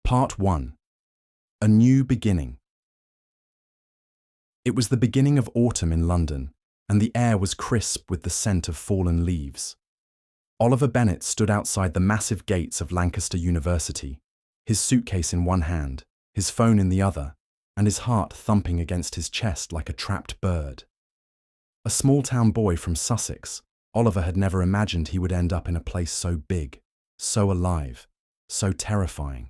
Part 1. A New Beginning. It was the beginning of autumn in London, and the air was crisp with the scent of fallen leaves. Oliver Bennett stood outside the massive gates of Lancaster University, his suitcase in one hand, his phone in the other, and his heart thumping against his chest like a trapped bird. A small-town boy from Sussex, Oliver had never imagined he would end up in a place so big, so alive, so terrifying.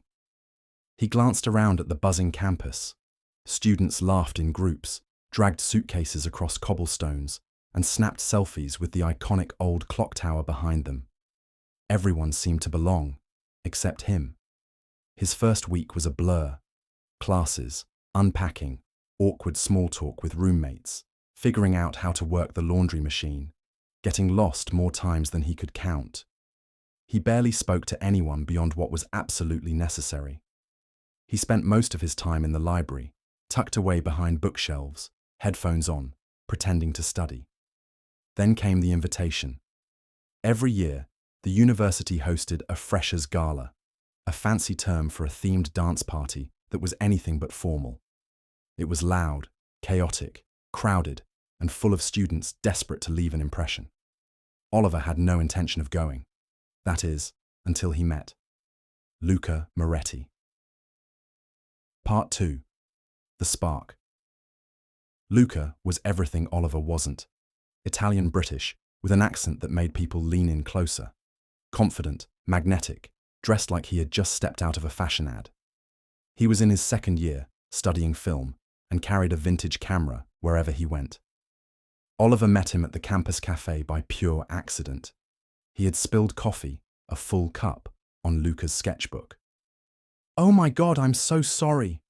He glanced around at the buzzing campus. Students laughed in groups, dragged suitcases across cobblestones, and snapped selfies with the iconic old clock tower behind them. Everyone seemed to belong, except him. His first week was a blur. Classes, unpacking, awkward small talk with roommates, figuring out how to work the laundry machine, getting lost more times than he could count. He barely spoke to anyone beyond what was absolutely necessary. He spent most of his time in the library, tucked away behind bookshelves, headphones on, pretending to study. Then came the invitation. Every year, the university hosted a Freshers Gala, a fancy term for a themed dance party that was anything but formal. It was loud, chaotic, crowded, and full of students desperate to leave an impression. Oliver had no intention of going. That is, until he met Luca Moretti. Part 2. The Spark. Luca was everything Oliver wasn't. Italian-British, with an accent that made people lean in closer. Confident, magnetic, dressed like he had just stepped out of a fashion ad. He was in his second year, studying film, and carried a vintage camera wherever he went. Oliver met him at the campus cafe by pure accident. He had spilled coffee, a full cup, on Luca's sketchbook. "Oh my God, I'm so sorry,"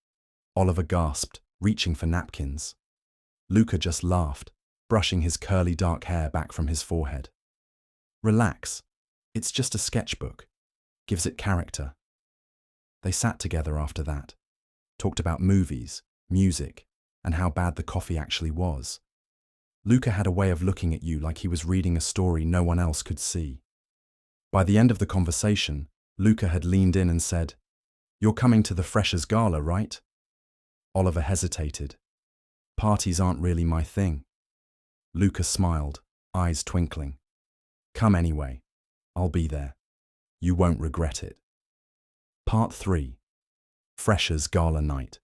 Oliver gasped, reaching for napkins. Luca just laughed, brushing his curly dark hair back from his forehead. "Relax, it's just a sketchbook. Gives it character." They sat together after that, talked about movies, music, and how bad the coffee actually was. Luca had a way of looking at you like he was reading a story no one else could see. By the end of the conversation, Luca had leaned in and said, "You're coming to the Freshers Gala, right?" Oliver hesitated. "Parties aren't really my thing." Luca smiled, eyes twinkling. "Come anyway. I'll be there. You won't regret it." Part 3. Freshers Gala Night.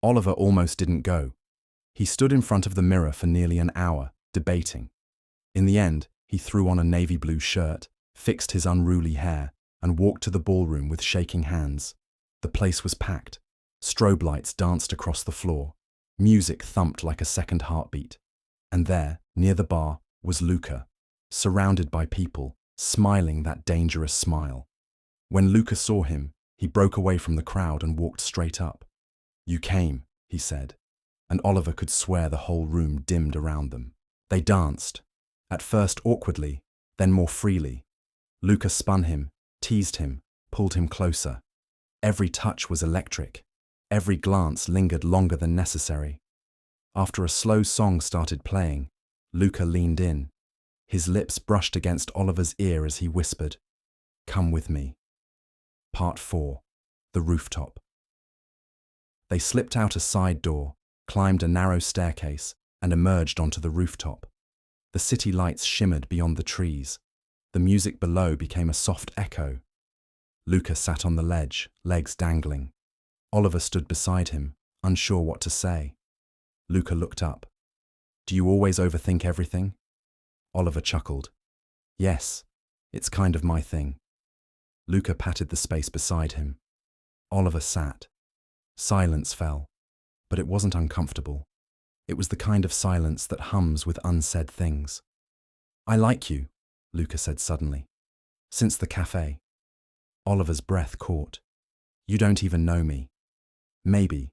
Oliver almost didn't go. He stood in front of the mirror for nearly an hour, debating. In the end, he threw on a navy blue shirt, fixed his unruly hair, and walked to the ballroom with shaking hands. The place was packed. Strobe lights danced across the floor. Music thumped like a second heartbeat. And there, near the bar, was Luca, surrounded by people, smiling that dangerous smile. When Luca saw him, he broke away from the crowd and walked straight up. "You came," he said, and Oliver could swear the whole room dimmed around them. They danced, at first awkwardly, then more freely. Luca spun him, teased him, pulled him closer. Every touch was electric. Every glance lingered longer than necessary. After a slow song started playing, Luca leaned in. His lips brushed against Oliver's ear as he whispered, "Come with me." Part 4. The Rooftop. They slipped out a side door, climbed a narrow staircase, and emerged onto the rooftop. The city lights shimmered beyond the trees. The music below became a soft echo. Luca sat on the ledge, legs dangling. Oliver stood beside him, unsure what to say. Luca looked up. "Do you always overthink everything?" Oliver chuckled. "Yes, it's kind of my thing." Luca patted the space beside him. Oliver sat. Silence fell, but it wasn't uncomfortable. It was the kind of silence that hums with unsaid things. "I like you," Luca said suddenly. "Since the cafe." Oliver's breath caught. "You don't even know me." "Maybe,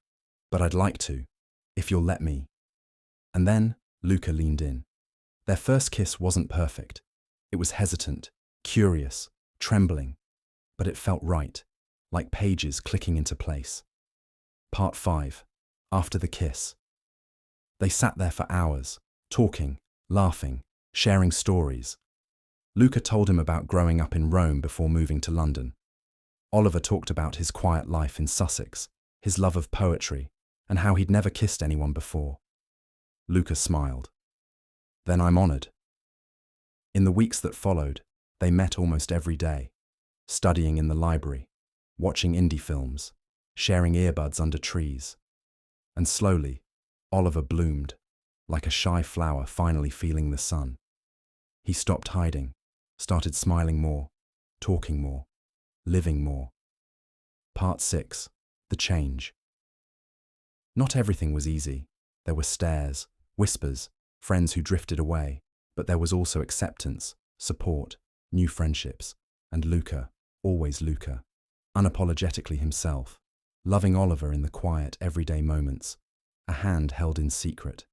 but I'd like to, if you'll let me." And then Luca leaned in. Their first kiss wasn't perfect. It was hesitant, curious, trembling, but it felt right, like pages clicking into place. Part 5. After the kiss. They sat there for hours, talking, laughing, sharing stories. Luca told him about growing up in Rome before moving to London. Oliver talked about his quiet life in Sussex, his love of poetry, and how he'd never kissed anyone before. Luca smiled. Then I'm honored. In the weeks that followed, they met almost every day, studying in the library, watching indie films, sharing earbuds under trees. And slowly, Oliver bloomed, like a shy flower finally feeling the sun. He stopped hiding, started smiling more, talking more, living more. Part 6. The Change. Not everything was easy. There were stares, whispers, friends who drifted away, but there was also acceptance, support, new friendships, and Luca, always Luca, unapologetically himself, loving Oliver in the quiet, everyday moments, a hand held in secret,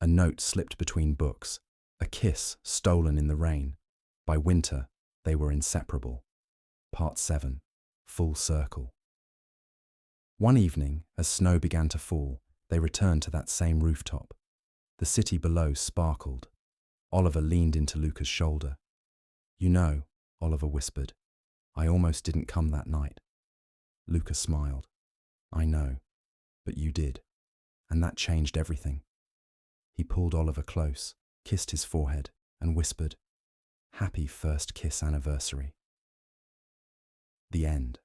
a note slipped between books, a kiss stolen in the rain. By winter, they were inseparable. Part 7. Full Circle. One evening, as snow began to fall, they returned to that same rooftop. The city below sparkled. Oliver leaned into Luca's shoulder. "You know," Oliver whispered, "I almost didn't come that night." Luca smiled. "I know, but you did, and that changed everything." He pulled Oliver close, kissed his forehead, and whispered, "Happy first kiss anniversary." The end.